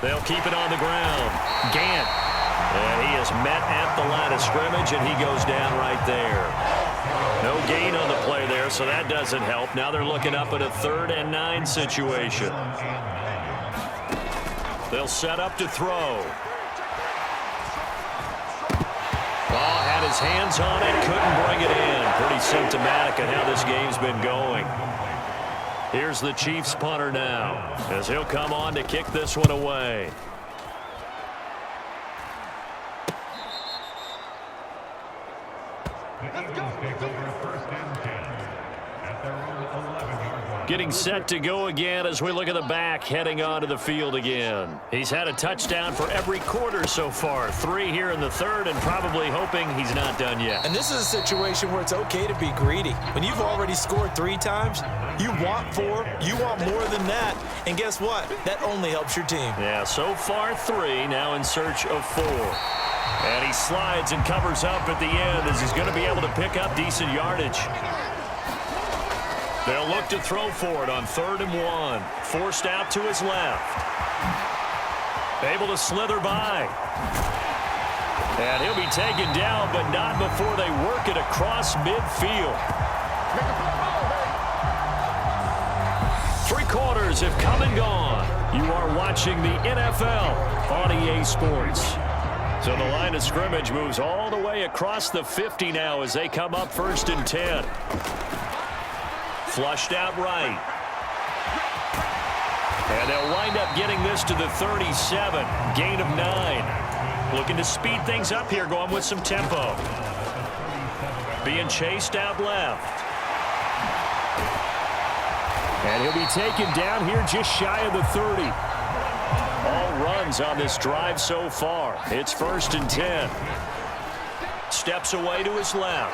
They'll keep it on the ground. Gant. And he is met at the line of scrimmage, and he goes down right there. No gain on the play there, so that doesn't help. Now they're looking up at a 3rd and 9 situation. They'll set up to throw. Ball had his hands on it, couldn't bring it in. Pretty symptomatic of how this game's been going. Here's the Chiefs punter now, as he'll come on to kick this one away. Getting set to go again as we look at the back heading onto the field again. He's had a touchdown for every quarter so far. 3 here in the 3rd, and probably hoping he's not done yet. And this is a situation where it's okay to be greedy. When you've already scored 3 times, you want 4, you want more than that. And guess what? That only helps your team. Yeah, so far 3, now in search of 4. And he slides and covers up at the end as he's going to be able to pick up decent yardage. They'll look to throw for it on 3rd and 1. Forced out to his left. Able to slither by. And he'll be taken down, but not before they work it across midfield. 3 quarters have come and gone. You are watching the NFL on EA Sports. So the line of scrimmage moves all the way across the 50 now as they come up 1st and 10. Flushed out right. And they'll wind up getting this to the 37. Gain of 9. Looking to speed things up here, going with some tempo. Being chased out left. And he'll be taken down here just shy of the 30. All runs on this drive so far. It's 1st and 10. Steps away to his left.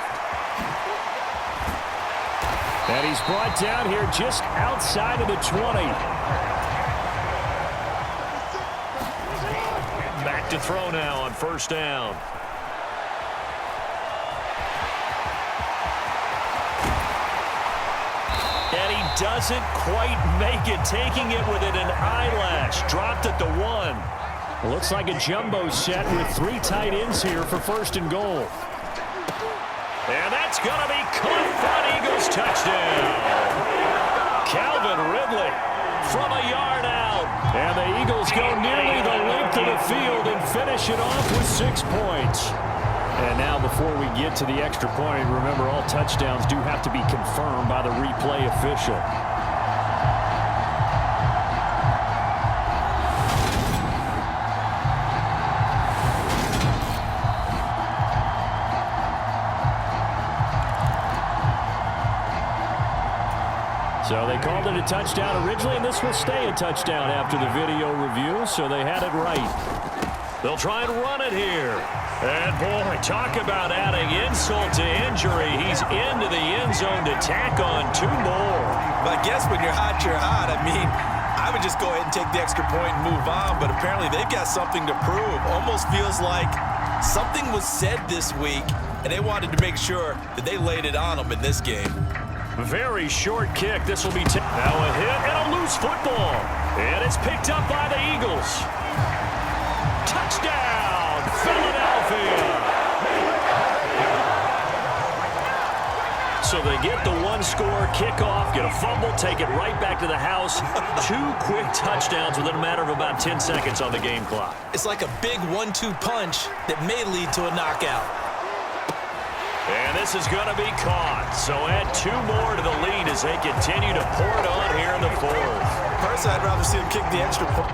And he's brought down here just outside of the 20. Back to throw now on 1st down. And he doesn't quite make it, taking it within an eyelash. Dropped at the 1. Looks like a jumbo set with 3 tight ends here for 1st and goal. And that's going to be caught for an Eagles touchdown. Calvin Ridley from a yard out. And the Eagles go nearly the length of the field and finish it off with 6 points. And now before we get to the extra point, remember all touchdowns do have to be confirmed by the replay official. So they called it a touchdown originally, and this will stay a touchdown after the video review, so they had it right. They'll try and run it here. And, boy, talk about adding insult to injury. He's into the end zone to tack on 2 more. But I guess when you're hot, you're hot. I mean, I would just go ahead and take the extra point and move on, but apparently they've got something to prove. Almost feels like something was said this week, and they wanted to make sure that they laid it on them in this game. Very short kick. This will be now a hit and a loose football. And it's picked up by the Eagles. Touchdown, Philadelphia. So they get the 1-score kickoff, get a fumble, take it right back to the house. 2 quick touchdowns within a matter of about 10 seconds on the game clock. It's like a big 1-2 punch that may lead to a knockout. And this is going to be caught. So add 2 more to the lead as they continue to pour it on here in the 4th. Personally, I'd rather see them kick the extra point.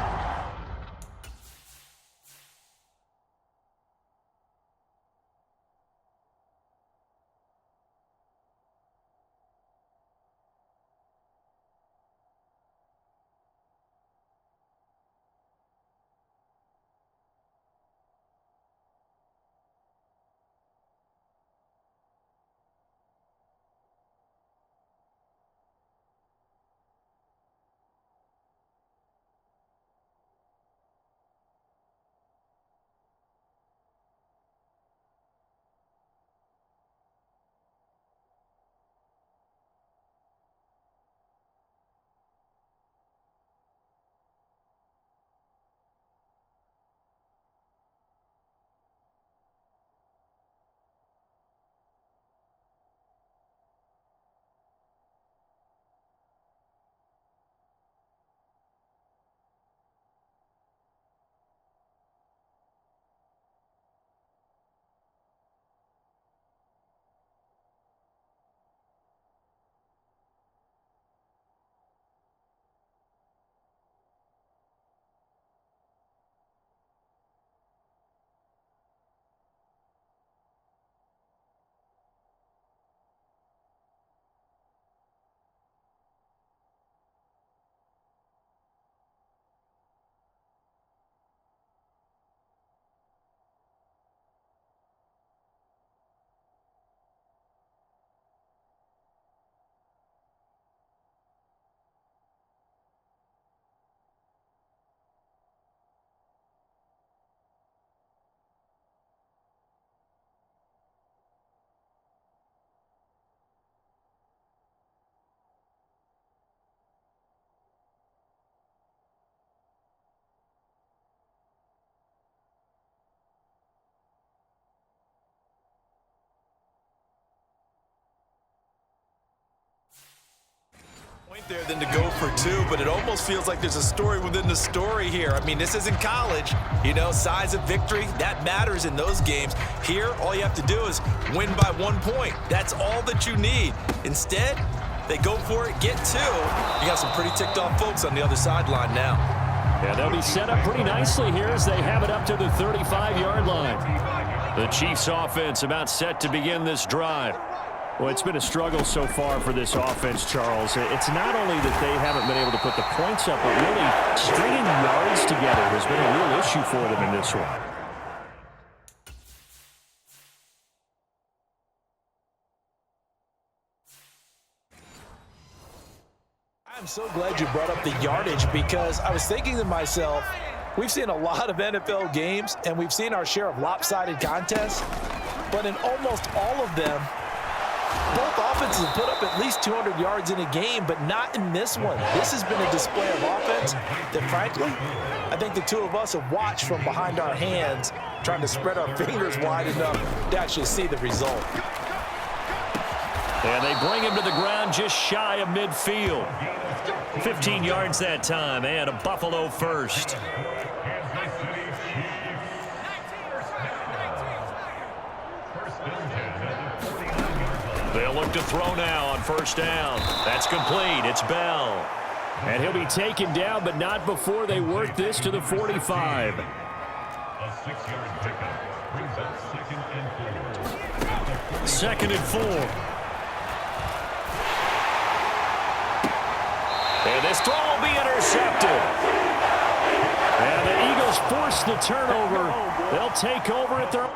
out there than to go for two, but it almost feels like there's a story within the story here. I mean, this isn't college. You know, size of victory, that matters in those games. Here, all you have to do is win by 1 point. That's all that you need. Instead, they go for it, get two. You got some pretty ticked off folks on the other sideline now. Yeah, they'll be set up pretty nicely here as they have it up to the 35-yard line. The Chiefs offense about set to begin this drive. Well, it's been a struggle so far for this offense, Charles. It's not only that they haven't been able to put the points up, but really stringing yards together has been a real issue for them in this one. I'm so glad you brought up the yardage because I was thinking to myself, we've seen a lot of NFL games and we've seen our share of lopsided contests, but in almost all of them, both offenses have put up at least 200 yards in a game, but not in this one. This has been a display of offense that, frankly, I think the two of us have watched from behind our hands, trying to spread our fingers wide enough to actually see the result. And they bring him to the ground just shy of midfield. 15 yards that time, and a Buffalo first. They'll look to throw now on first down. That's complete. It's Bell. And he'll be taken down, but not before they work this to the 45. A 6-yard pickup brings up 2nd and 4. 2nd and 4. And this throw will be intercepted. And the Eagles force the turnover. They'll take over at their...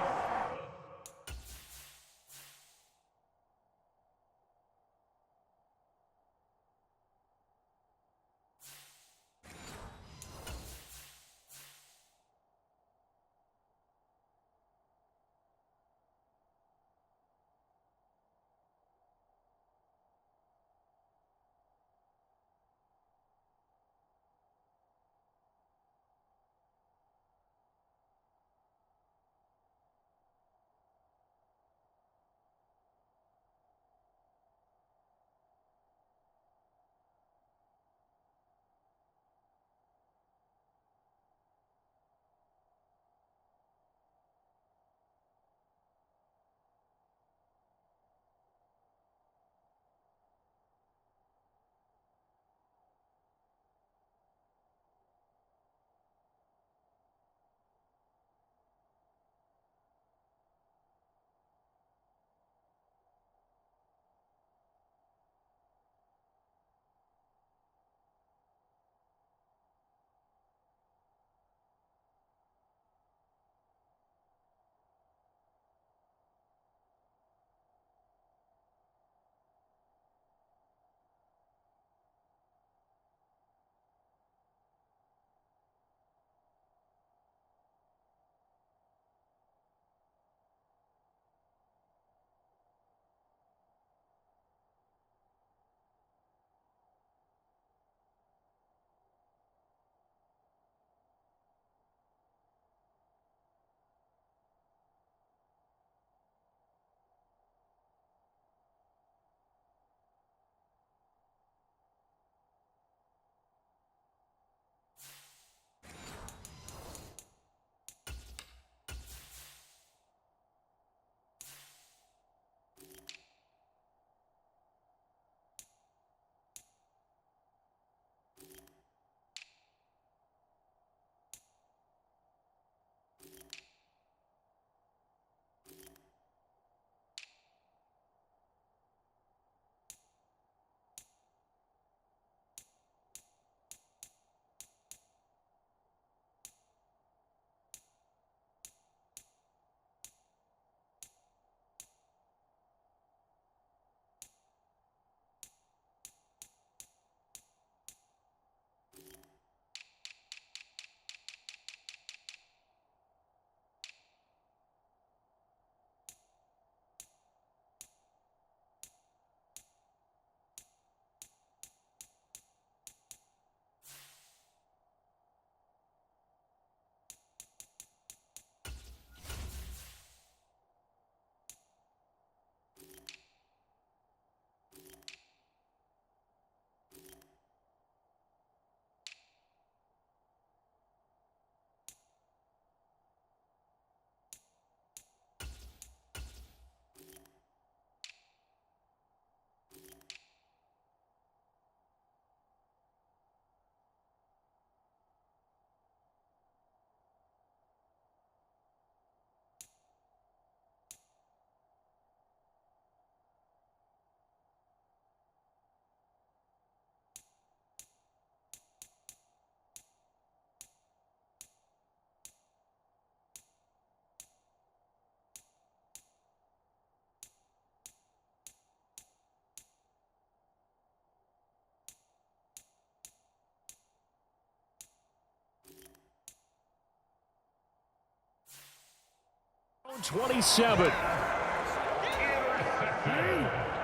27.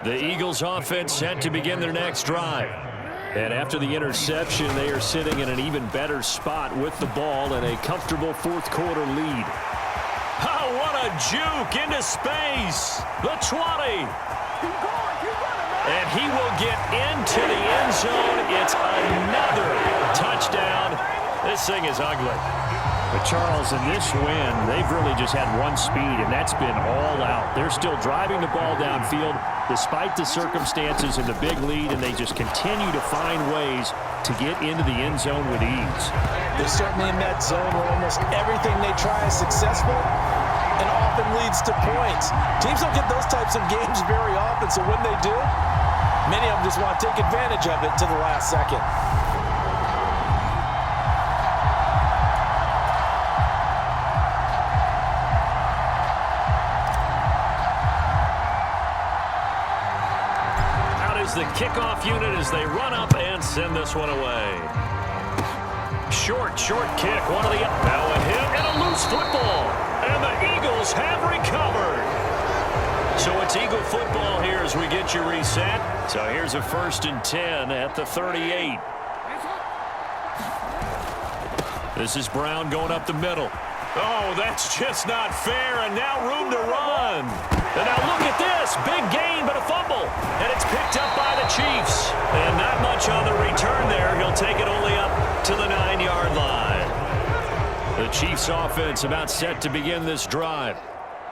The Eagles offense set to begin their next drive. And after the interception, they are sitting in an even better spot with the ball and a comfortable fourth quarter lead. Oh, what a juke into space. The 20. And he will get into the end zone. It's another touchdown. This thing is ugly. But Charles, in this win, they've really just had one speed, and that's been all out. They're still driving the ball downfield despite the circumstances and the big lead, and they just continue to find ways to get into the end zone with ease. They're certainly in that zone where almost everything they try is successful and often leads to points. Teams don't get those types of games very often, so when they do, many of them just want to take advantage of it to the last second. The kickoff unit as they run up and send this one away. Short kick. One of the now a hit and a loose football. And the Eagles have recovered. So it's Eagle football here as we get you reset. So here's a 1st and 10 at the 38. This is Brown going up the middle. Oh, that's just not fair. And now room to run. And now look at this. Big gain, but a fumble. And it's picked up by the Chiefs. And not much on the return there. He'll take it only up to the 9-yard line. The Chiefs offense about set to begin this drive.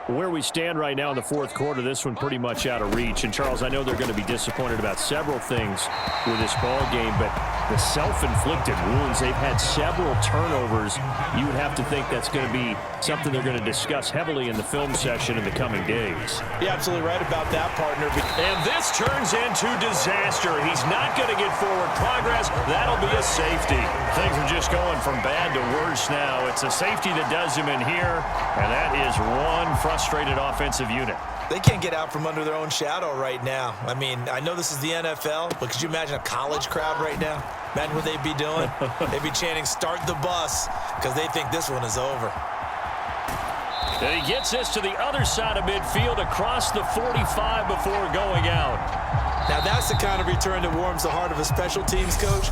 Where we stand right now in the fourth quarter, this one pretty much out of reach. And, Charles, I know they're going to be disappointed about several things with this ball game, but the self-inflicted wounds, they've had several turnovers. You would have to think that's going to be something they're going to discuss heavily in the film session in the coming days. You're absolutely right about that, partner. And this turns into disaster. He's not going to get forward progress. That'll be a safety. Things are just going from bad to worse now. It's a safety that does him in here, and that is one frustrated offensive unit. They can't get out from under their own shadow right now. I mean, I know this is the NFL, but could you imagine a college crowd right now? Imagine what they'd be doing. They'd be chanting, "Start the bus," because they think this one is over. And he gets this to the other side of midfield across the 45 before going out. Now that's the kind of return that warms the heart of a special teams coach.